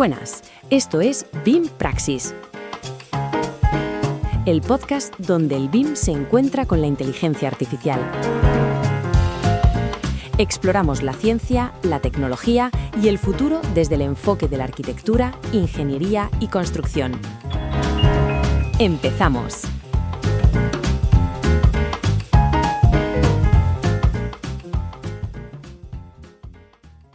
Buenas, esto es BIM Praxis, el podcast donde el BIM se encuentra con la inteligencia artificial. Exploramos la ciencia, la tecnología y el futuro desde el enfoque de la arquitectura, ingeniería y construcción. ¡Empezamos!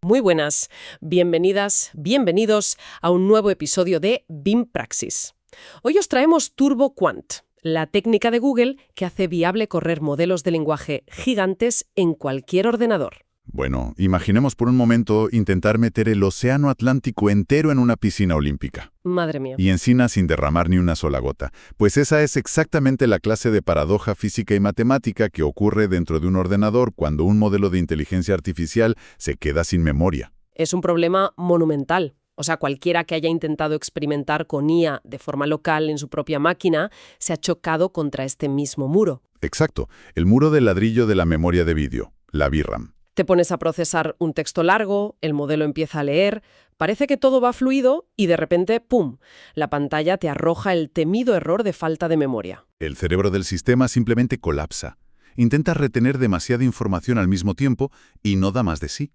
Muy buenas, bienvenidas, bienvenidos a un nuevo episodio de BIM Praxis. Hoy os traemos TurboQuant, la técnica de Google que hace viable correr modelos de lenguaje gigantes en cualquier ordenador. Bueno, imaginemos por un momento intentar meter el océano Atlántico entero en una piscina olímpica. Madre mía. Y encima sin derramar ni una sola gota. Pues esa es exactamente la clase de paradoja física y matemática que ocurre dentro de un ordenador cuando un modelo de inteligencia artificial se queda sin memoria. Es un problema monumental. O sea, cualquiera que haya intentado experimentar con IA de forma local en su propia máquina se ha chocado contra este mismo muro. Exacto, el muro de ladrillo de la memoria de vídeo, la VRAM. Te pones a procesar un texto largo, el modelo empieza a leer, parece que todo va fluido y de repente, ¡pum!, la pantalla te arroja el temido error de falta de memoria. El cerebro del sistema simplemente colapsa. Intenta retener demasiada información al mismo tiempo y no da más de sí.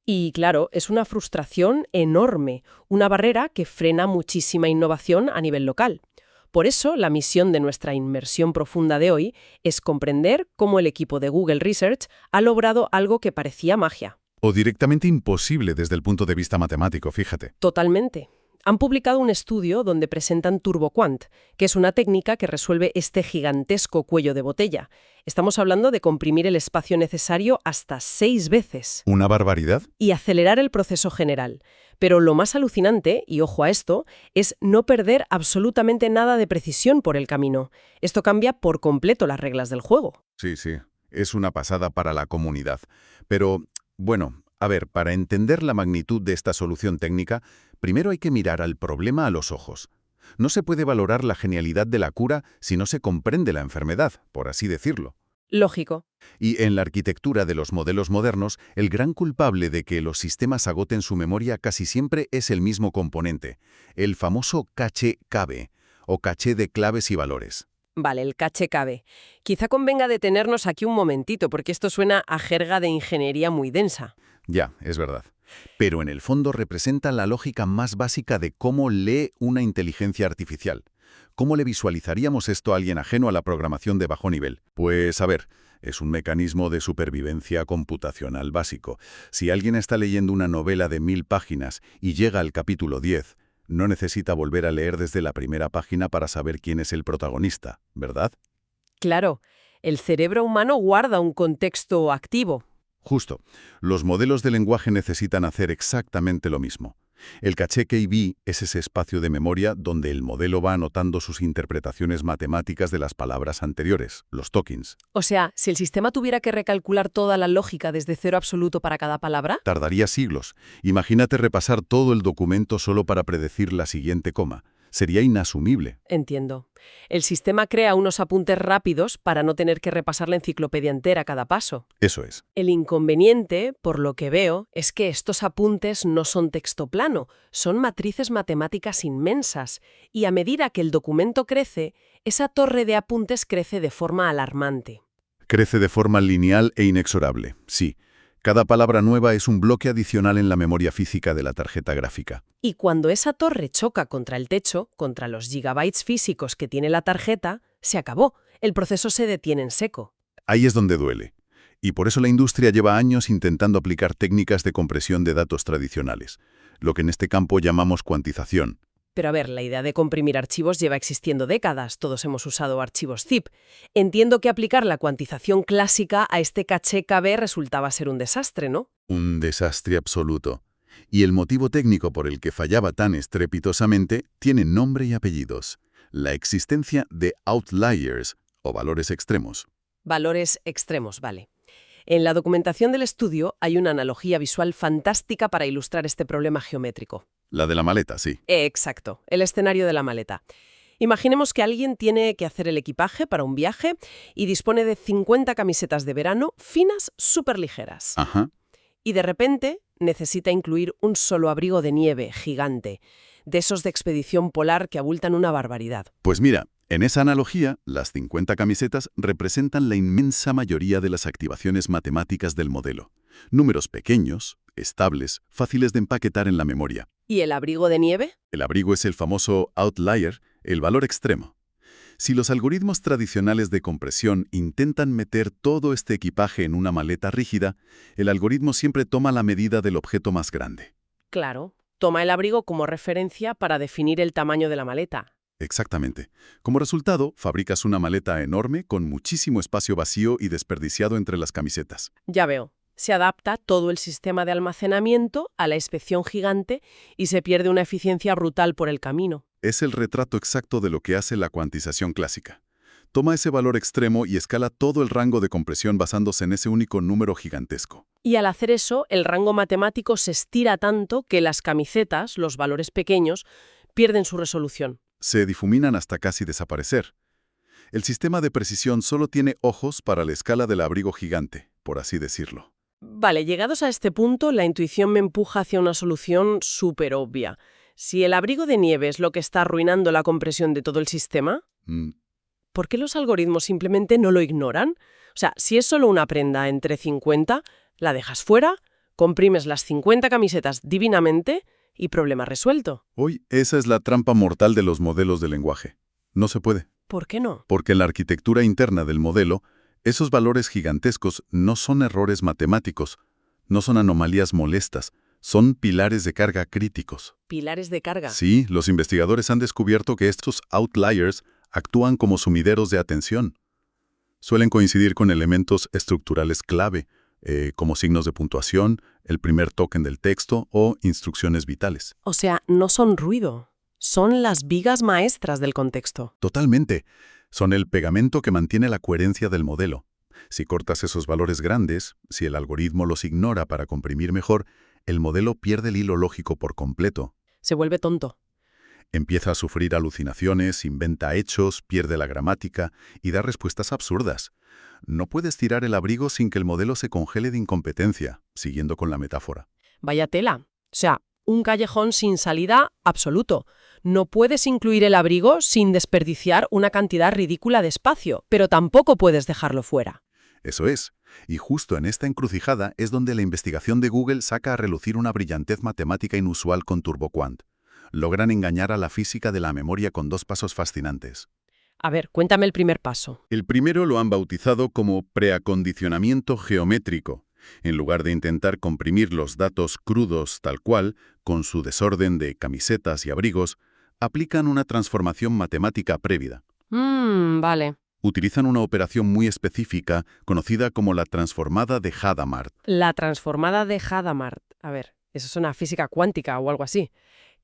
Y claro, es una frustración enorme, una barrera que frena muchísima innovación a nivel local. Por eso, la misión de nuestra inmersión profunda de hoy es comprender cómo el equipo de Google Research ha logrado algo que parecía magia. O directamente imposible desde el punto de vista matemático, fíjate. Totalmente. Han publicado un estudio donde presentan TurboQuant, que es una técnica que resuelve este gigantesco cuello de botella. Estamos hablando de comprimir el espacio necesario hasta 6 veces. ¿Una barbaridad? Y acelerar el proceso general. Pero lo más alucinante, y ojo a esto, es no perder absolutamente nada de precisión por el camino. Esto cambia por completo las reglas del juego. Sí, es una pasada para la comunidad. Pero, bueno, a ver, para entender la magnitud de esta solución técnica, primero hay que mirar al problema a los ojos. No se puede valorar la genialidad de la cura si no se comprende la enfermedad, por así decirlo. Lógico. Y en la arquitectura de los modelos modernos, el gran culpable de que los sistemas agoten su memoria casi siempre es el mismo componente, el famoso caché cabe, o caché de claves y valores. Vale, el caché cabe. Quizá convenga detenernos aquí un momentito, porque esto suena a jerga de ingeniería muy densa. Ya, es verdad. Pero en el fondo representa la lógica más básica de cómo lee una inteligencia artificial. ¿Cómo le visualizaríamos esto a alguien ajeno a la programación de bajo nivel? Pues, a ver, es un mecanismo de supervivencia computacional básico. Si alguien está leyendo una novela de 1000 páginas y llega al capítulo 10, no necesita volver a leer desde la primera página para saber quién es el protagonista, ¿verdad? Claro, el cerebro humano guarda un contexto activo. Justo. Los modelos de lenguaje necesitan hacer exactamente lo mismo. El caché KB es ese espacio de memoria donde el modelo va anotando sus interpretaciones matemáticas de las palabras anteriores, los tokens. O sea, si el sistema tuviera que recalcular toda la lógica desde cero absoluto para cada palabra... Tardaría siglos. Imagínate repasar todo el documento solo para predecir la siguiente coma. Sería inasumible. Entiendo. El sistema crea unos apuntes rápidos para no tener que repasar la enciclopedia entera a cada paso. Eso es. El inconveniente, por lo que veo, es que estos apuntes no son texto plano, son matrices matemáticas inmensas, y a medida que el documento crece, esa torre de apuntes crece de forma alarmante. Crece de forma lineal e inexorable, sí. Cada palabra nueva es un bloque adicional en la memoria física de la tarjeta gráfica. Y cuando esa torre choca contra el techo, contra los gigabytes físicos que tiene la tarjeta, se acabó. El proceso se detiene en seco. Ahí es donde duele. Y por eso la industria lleva años intentando aplicar técnicas de compresión de datos tradicionales, lo que en este campo llamamos cuantización. Pero a ver, la idea de comprimir archivos lleva existiendo décadas, todos hemos usado archivos zip. Entiendo que aplicar la cuantización clásica a este caché KB resultaba ser un desastre, ¿no? Un desastre absoluto. Y el motivo técnico por el que fallaba tan estrepitosamente tiene nombre y apellidos: la existencia de outliers, o valores extremos. Valores extremos, vale. En la documentación del estudio hay una analogía visual fantástica para ilustrar este problema geométrico. La de la maleta, sí. Exacto, el escenario de la maleta. Imaginemos que alguien tiene que hacer el equipaje para un viaje y dispone de 50 camisetas de verano finas, súper ligeras. Ajá. Y de repente necesita incluir un solo abrigo de nieve gigante, de esos de expedición polar que abultan una barbaridad. Pues mira, en esa analogía, las 50 camisetas representan la inmensa mayoría de las activaciones matemáticas del modelo. Números pequeños, estables, fáciles de empaquetar en la memoria. ¿Y el abrigo de nieve? El abrigo es el famoso outlier, el valor extremo. Si los algoritmos tradicionales de compresión intentan meter todo este equipaje en una maleta rígida, el algoritmo siempre toma la medida del objeto más grande. Claro, toma el abrigo como referencia para definir el tamaño de la maleta. Exactamente. Como resultado, fabricas una maleta enorme con muchísimo espacio vacío y desperdiciado entre las camisetas. Ya veo. Se adapta todo el sistema de almacenamiento a la inspección gigante y se pierde una eficiencia brutal por el camino. Es el retrato exacto de lo que hace la cuantización clásica. Toma ese valor extremo y escala todo el rango de compresión basándose en ese único número gigantesco. Y al hacer eso, el rango matemático se estira tanto que las camisetas, los valores pequeños, pierden su resolución. Se difuminan hasta casi desaparecer. El sistema de precisión solo tiene ojos para la escala del abrigo gigante, por así decirlo. Vale, llegados a este punto, la intuición me empuja hacia una solución súper obvia. Si el abrigo de nieve es lo que está arruinando la compresión de todo el sistema, ¿por qué los algoritmos simplemente no lo ignoran? O sea, si es solo una prenda entre 50, la dejas fuera, comprimes las 50 camisetas divinamente y problema resuelto. Hoy, esa es la trampa mortal de los modelos de lenguaje. No se puede. ¿Por qué no? Porque en la arquitectura interna del modelo, esos valores gigantescos no son errores matemáticos, no son anomalías molestas, son pilares de carga críticos. ¿Pilares de carga? Sí, los investigadores han descubierto que estos outliers actúan como sumideros de atención. Suelen coincidir con elementos estructurales clave, como signos de puntuación, el primer token del texto o instrucciones vitales. O sea, no son ruido, son las vigas maestras del contexto. Totalmente. Son el pegamento que mantiene la coherencia del modelo. Si cortas esos valores grandes, si el algoritmo los ignora para comprimir mejor, el modelo pierde el hilo lógico por completo. Se vuelve tonto. Empieza a sufrir alucinaciones, inventa hechos, pierde la gramática y da respuestas absurdas. No puedes tirar el abrigo sin que el modelo se congele de incompetencia, siguiendo con la metáfora. Vaya tela. O sea, un callejón sin salida absoluto. No puedes incluir el abrigo sin desperdiciar una cantidad ridícula de espacio, pero tampoco puedes dejarlo fuera. Eso es. Y justo en esta encrucijada es donde la investigación de Google saca a relucir una brillantez matemática inusual con TurboQuant. Logran engañar a la física de la memoria con dos pasos fascinantes. A ver, cuéntame el primer paso. El primero lo han bautizado como preacondicionamiento geométrico. En lugar de intentar comprimir los datos crudos tal cual, con su desorden de camisetas y abrigos, aplican una transformación matemática previa. Vale. Utilizan una operación muy específica conocida como la transformada de Hadamard. La transformada de Hadamard. A ver, eso es una física cuántica o algo así.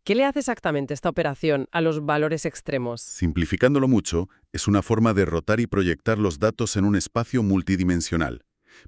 ¿Qué le hace exactamente esta operación a los valores extremos? Simplificándolo mucho, es una forma de rotar y proyectar los datos en un espacio multidimensional.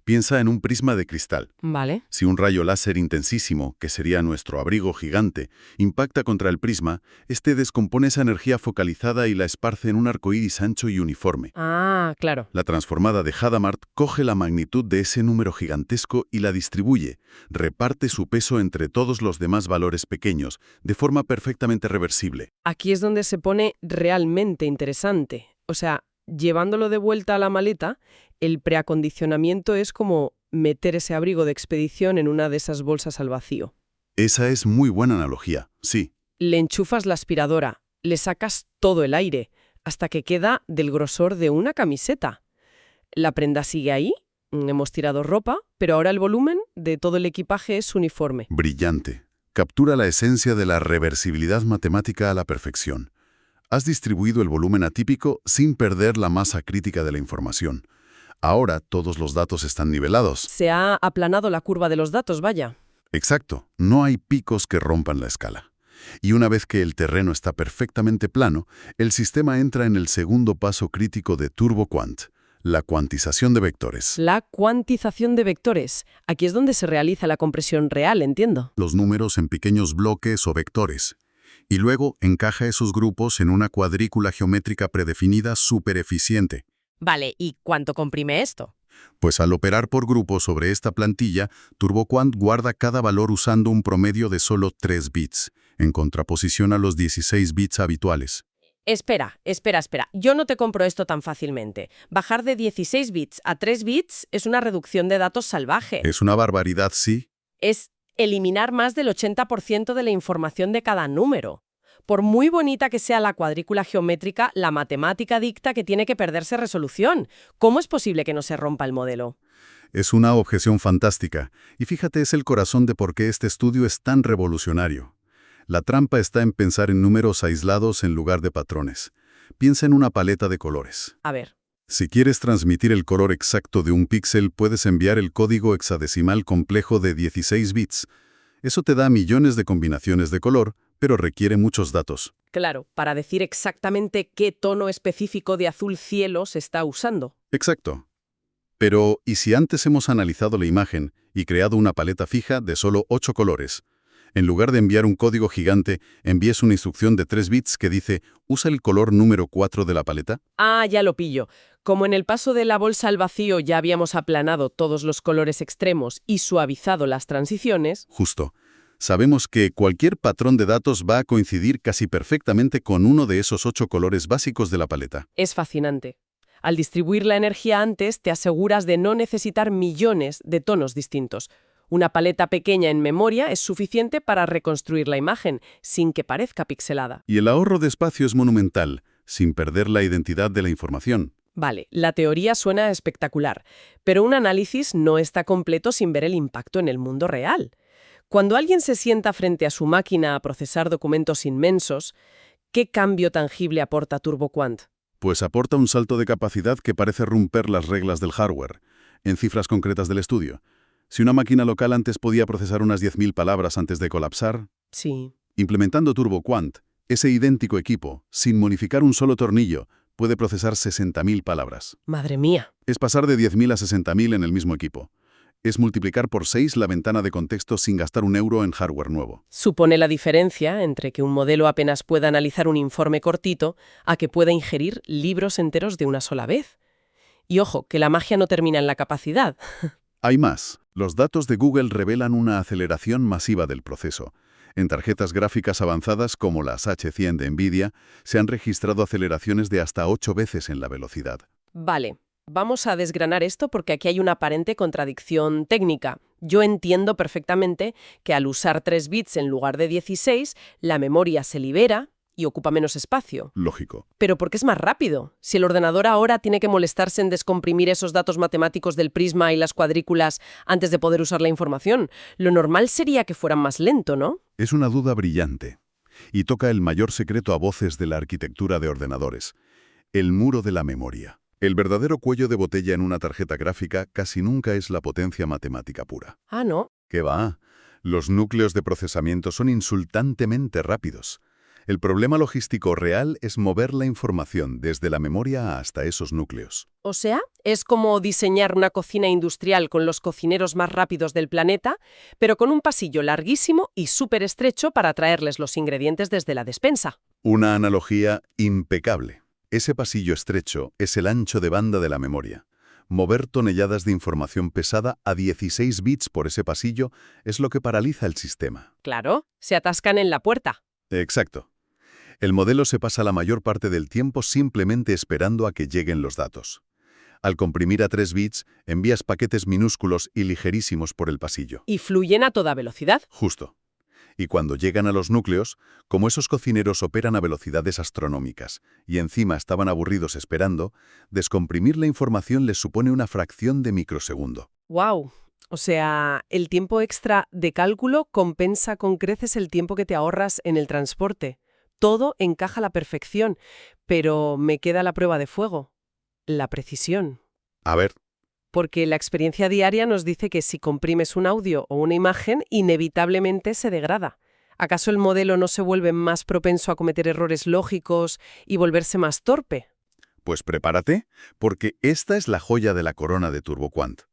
Piensa en un prisma de cristal. Vale. Si un rayo láser intensísimo, que sería nuestro abrigo gigante, impacta contra el prisma, este descompone esa energía focalizada y la esparce en un arcoíris ancho y uniforme. Ah, claro. La transformada de Hadamard coge la magnitud de ese número gigantesco y la distribuye, reparte su peso entre todos los demás valores pequeños, de forma perfectamente reversible. Aquí es donde se pone realmente interesante. O sea, llevándolo de vuelta a la maleta, el preacondicionamiento es como meter ese abrigo de expedición en una de esas bolsas al vacío. Esa es muy buena analogía, sí. Le enchufas la aspiradora, le sacas todo el aire, hasta que queda del grosor de una camiseta. La prenda sigue ahí, hemos tirado ropa, pero ahora el volumen de todo el equipaje es uniforme. Brillante. Captura la esencia de la reversibilidad matemática a la perfección. Has distribuido el volumen atípico sin perder la masa crítica de la información. Ahora todos los datos están nivelados. Se ha aplanado la curva de los datos, vaya. Exacto. No hay picos que rompan la escala. Y una vez que el terreno está perfectamente plano, el sistema entra en el segundo paso crítico de TurboQuant, la cuantización de vectores. La cuantización de vectores. Aquí es donde se realiza la compresión real, entiendo. Los números en pequeños bloques o vectores. Y luego encaja esos grupos en una cuadrícula geométrica predefinida súper eficiente. Vale, ¿y cuánto comprime esto? Pues al operar por grupo sobre esta plantilla, TurboQuant guarda cada valor usando un promedio de solo 3 bits, en contraposición a los 16 bits habituales. Espera. Yo no te compro esto tan fácilmente. Bajar de 16 bits a 3 bits es una reducción de datos salvaje. Es una barbaridad, sí. Es eliminar más del 80% de la información de cada número. Por muy bonita que sea la cuadrícula geométrica, la matemática dicta que tiene que perderse resolución. ¿Cómo es posible que no se rompa el modelo? Es una objeción fantástica, y fíjate, es el corazón de por qué este estudio es tan revolucionario. La trampa está en pensar en números aislados en lugar de patrones. Piensa en una paleta de colores. A ver. Si quieres transmitir el color exacto de un píxel, puedes enviar el código hexadecimal complejo de 16 bits. Eso te da millones de combinaciones de color, pero requiere muchos datos. Claro, para decir exactamente qué tono específico de azul cielo se está usando. Exacto. Pero, ¿y si antes hemos analizado la imagen y creado una paleta fija de solo 8 colores? En lugar de enviar un código gigante, envíes una instrucción de 3 bits que dice «Usa el color número 4 de la paleta». Ah, ya lo pillo. Como en el paso de la bolsa al vacío ya habíamos aplanado todos los colores extremos y suavizado las transiciones. Justo. Sabemos que cualquier patrón de datos va a coincidir casi perfectamente con uno de esos 8 colores básicos de la paleta. Es fascinante. Al distribuir la energía antes, te aseguras de no necesitar millones de tonos distintos. Una paleta pequeña en memoria es suficiente para reconstruir la imagen, sin que parezca pixelada. Y el ahorro de espacio es monumental, sin perder la identidad de la información. Vale, la teoría suena espectacular, pero un análisis no está completo sin ver el impacto en el mundo real. Cuando alguien se sienta frente a su máquina a procesar documentos inmensos, ¿qué cambio tangible aporta TurboQuant? Pues aporta un salto de capacidad que parece romper las reglas del hardware. En cifras concretas del estudio, si una máquina local antes podía procesar unas 10.000 palabras antes de colapsar, Sí. implementando TurboQuant, ese idéntico equipo, sin modificar un solo tornillo, puede procesar 60.000 palabras. Madre mía. Es pasar de 10.000 a 60.000 en el mismo equipo. Es multiplicar por 6 la ventana de contexto sin gastar un euro en hardware nuevo. Supone la diferencia entre que un modelo apenas pueda analizar un informe cortito a que pueda ingerir libros enteros de una sola vez. Y ojo, que la magia no termina en la capacidad. Hay más. Los datos de Google revelan una aceleración masiva del proceso. En tarjetas gráficas avanzadas como las H100 de NVIDIA, se han registrado aceleraciones de hasta 8 veces en la velocidad. Vale, vamos a desgranar esto porque aquí hay una aparente contradicción técnica. Yo entiendo perfectamente que al usar 3 bits en lugar de 16, la memoria se libera y ocupa menos espacio. Lógico. Pero ¿por qué es más rápido? Si el ordenador ahora tiene que molestarse en descomprimir esos datos matemáticos del prisma y las cuadrículas antes de poder usar la información, lo normal sería que fueran más lento, ¿no? Es una duda brillante. Y toca el mayor secreto a voces de la arquitectura de ordenadores. El muro de la memoria. El verdadero cuello de botella en una tarjeta gráfica casi nunca es la potencia matemática pura. Ah, ¿no? ¿Qué va? Los núcleos de procesamiento son insultantemente rápidos. El problema logístico real es mover la información desde la memoria hasta esos núcleos. O sea, es como diseñar una cocina industrial con los cocineros más rápidos del planeta, pero con un pasillo larguísimo y súper estrecho para traerles los ingredientes desde la despensa. Una analogía impecable. Ese pasillo estrecho es el ancho de banda de la memoria. Mover toneladas de información pesada a 16 bits por ese pasillo es lo que paraliza el sistema. Claro, se atascan en la puerta. Exacto. El modelo se pasa la mayor parte del tiempo simplemente esperando a que lleguen los datos. Al comprimir a 3 bits, envías paquetes minúsculos y ligerísimos por el pasillo. Y fluyen a toda velocidad. Justo. Y cuando llegan a los núcleos, como esos cocineros operan a velocidades astronómicas y encima estaban aburridos esperando, descomprimir la información les supone una fracción de microsegundo. ¡Wow! O sea, el tiempo extra de cálculo compensa con creces el tiempo que te ahorras en el transporte. Todo encaja a la perfección, pero me queda la prueba de fuego, la precisión. A ver, Porque la experiencia diaria nos dice que si comprimes un audio o una imagen, inevitablemente se degrada. ¿Acaso el modelo no se vuelve más propenso a cometer errores lógicos y volverse más torpe? pues prepárate, porque esta es la joya de la corona de TurboQuant.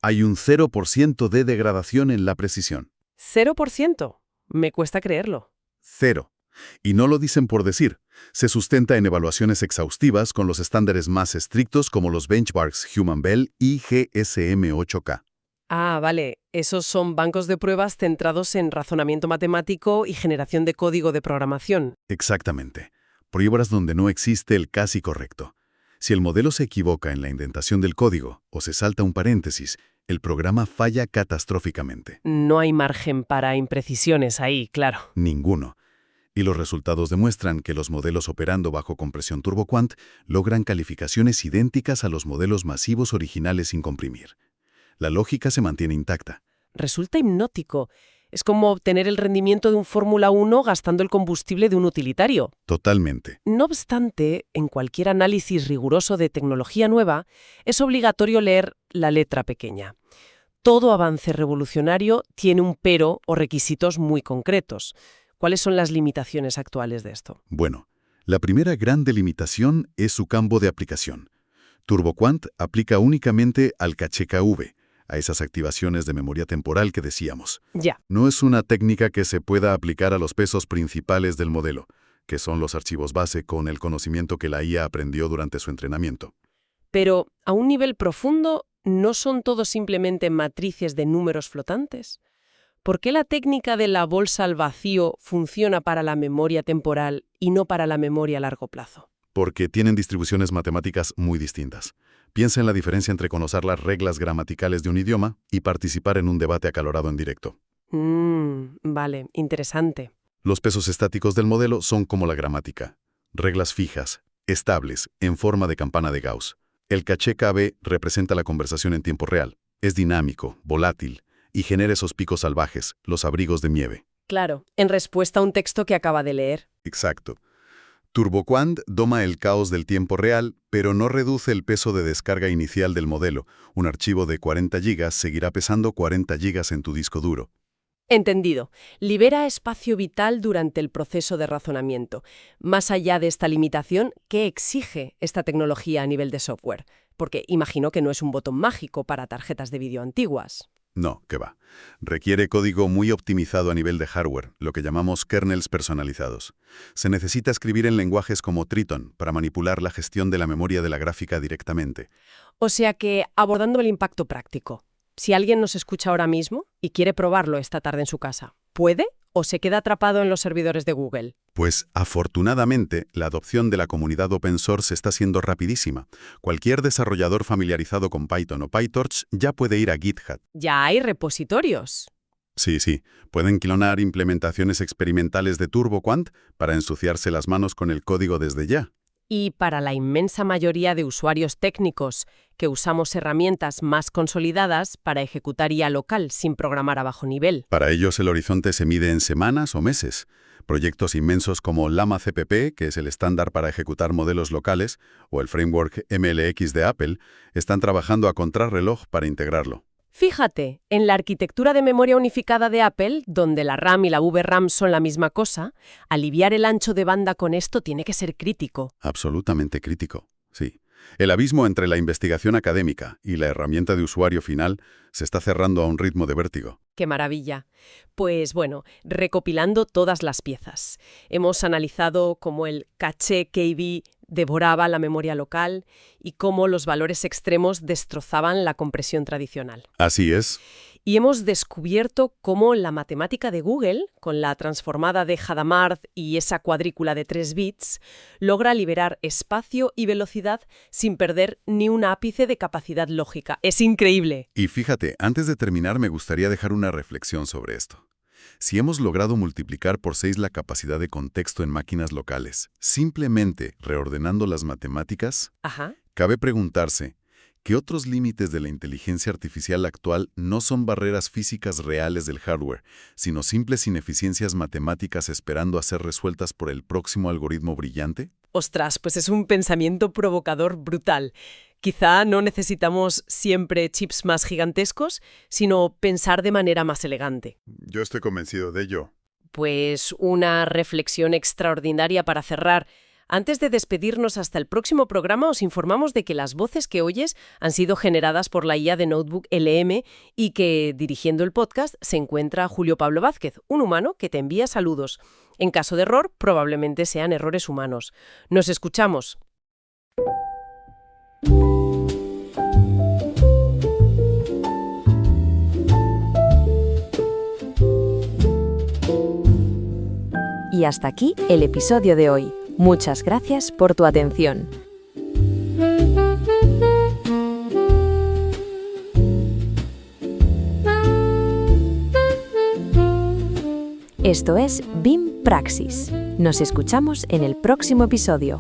Hay un 0% de degradación en la precisión. 0%. Me cuesta creerlo. 0. Y no lo dicen por decir. Se sustenta en evaluaciones exhaustivas con los estándares más estrictos como los benchmarks Human Bell y GSM-8K. Ah, vale. Esos son bancos de pruebas centrados en razonamiento matemático y generación de código de programación. Exactamente. Pruebas donde no existe el casi correcto. Si el modelo se equivoca en la indentación del código o se salta un paréntesis, el programa falla catastróficamente. No hay margen para imprecisiones ahí, claro. Ninguno. Y los resultados demuestran que los modelos operando bajo compresión TurboQuant logran calificaciones idénticas a los modelos masivos originales sin comprimir. La lógica se mantiene intacta. Resulta hipnótico. Es como obtener el rendimiento de un Fórmula 1 gastando el combustible de un utilitario. Totalmente. No obstante, en cualquier análisis riguroso de tecnología nueva, es obligatorio leer la letra pequeña. Todo avance revolucionario tiene un pero o requisitos muy concretos. ¿Cuáles son las limitaciones actuales de esto? Bueno, la primera gran delimitación es su campo de aplicación. TurboQuant aplica únicamente al caché KV, a esas activaciones de memoria temporal que decíamos. Ya. No es una técnica que se pueda aplicar a los pesos principales del modelo, que son los archivos base con el conocimiento que la IA aprendió durante su entrenamiento. Pero, a un nivel profundo, ¿no son todos simplemente matrices de números flotantes? ¿Por qué la técnica de la bolsa al vacío funciona para la memoria temporal y no para la memoria a largo plazo? Porque tienen distribuciones matemáticas muy distintas. Piensa en la diferencia entre conocer las reglas gramaticales de un idioma y participar en un debate acalorado en directo. Vale, interesante. Los pesos estáticos del modelo son como la gramática. Reglas fijas, estables, en forma de campana de Gauss. El caché KB representa la conversación en tiempo real. Es dinámico, volátil, y genera esos picos salvajes, los abrigos de nieve. Claro, en respuesta a un texto que acaba de leer. Exacto. TurboQuant doma el caos del tiempo real, pero no reduce el peso de descarga inicial del modelo. Un archivo de 40 GB seguirá pesando 40 GB en tu disco duro. Entendido. Libera espacio vital durante el proceso de razonamiento. Más allá de esta limitación, ¿qué exige esta tecnología a nivel de software? Porque imagino que no es un botón mágico para tarjetas de vídeo antiguas. No, que va. Requiere código muy optimizado a nivel de hardware, lo que llamamos kernels personalizados. Se necesita escribir en lenguajes como Triton para manipular la gestión de la memoria de la gráfica directamente. O sea que, abordando el impacto práctico, si alguien nos escucha ahora mismo y quiere probarlo esta tarde en su casa, ¿puede o se queda atrapado en los servidores de Google? Pues, afortunadamente, la adopción de la comunidad open source está siendo rapidísima. Cualquier desarrollador familiarizado con Python o PyTorch ya puede ir a GitHub. Ya hay repositorios. Sí. Pueden clonar implementaciones experimentales de TurboQuant para ensuciarse las manos con el código desde ya. Y para la inmensa mayoría de usuarios técnicos que usamos herramientas más consolidadas para ejecutar IA local sin programar a bajo nivel. Para ellos el horizonte se mide en semanas o meses. Proyectos inmensos como Llama CPP, que es el estándar para ejecutar modelos locales, o el framework MLX de Apple, están trabajando a contrarreloj para integrarlo. Fíjate, en la arquitectura de memoria unificada de Apple, donde la RAM y la VRAM son la misma cosa, aliviar el ancho de banda con esto tiene que ser crítico. Absolutamente crítico, sí. El abismo entre la investigación académica y la herramienta de usuario final se está cerrando a un ritmo de vértigo. ¡Qué maravilla! Pues bueno, recopilando todas las piezas. Hemos analizado cómo el caché KB devoraba la memoria local y cómo los valores extremos destrozaban la compresión tradicional. Así es. Y hemos descubierto cómo la matemática de Google, con la transformada de Hadamard y esa cuadrícula de 3 bits, logra liberar espacio y velocidad sin perder ni un ápice de capacidad lógica. ¡Es increíble! Y fíjate, antes de terminar me gustaría dejar una reflexión sobre esto. Si hemos logrado multiplicar por 6 la capacidad de contexto en máquinas locales, simplemente reordenando las matemáticas, cabe preguntarse, ¿qué otros límites de la inteligencia artificial actual no son barreras físicas reales del hardware, sino simples ineficiencias matemáticas esperando a ser resueltas por el próximo algoritmo brillante? Ostras, pues es un pensamiento provocador brutal. Quizá no necesitamos siempre chips más gigantescos, sino pensar de manera más elegante. Yo estoy convencido de ello. Pues una reflexión extraordinaria para cerrar. Antes de despedirnos hasta el próximo programa, os informamos de que las voces que oyes han sido generadas por la IA de Notebook LM y que, dirigiendo el podcast, se encuentra Julio Pablo Vázquez, un humano que te envía saludos. En caso de error, probablemente sean errores humanos. Nos escuchamos. Y hasta aquí el episodio de hoy. Muchas gracias por tu atención. Esto es BIM Praxis. Nos escuchamos en el próximo episodio.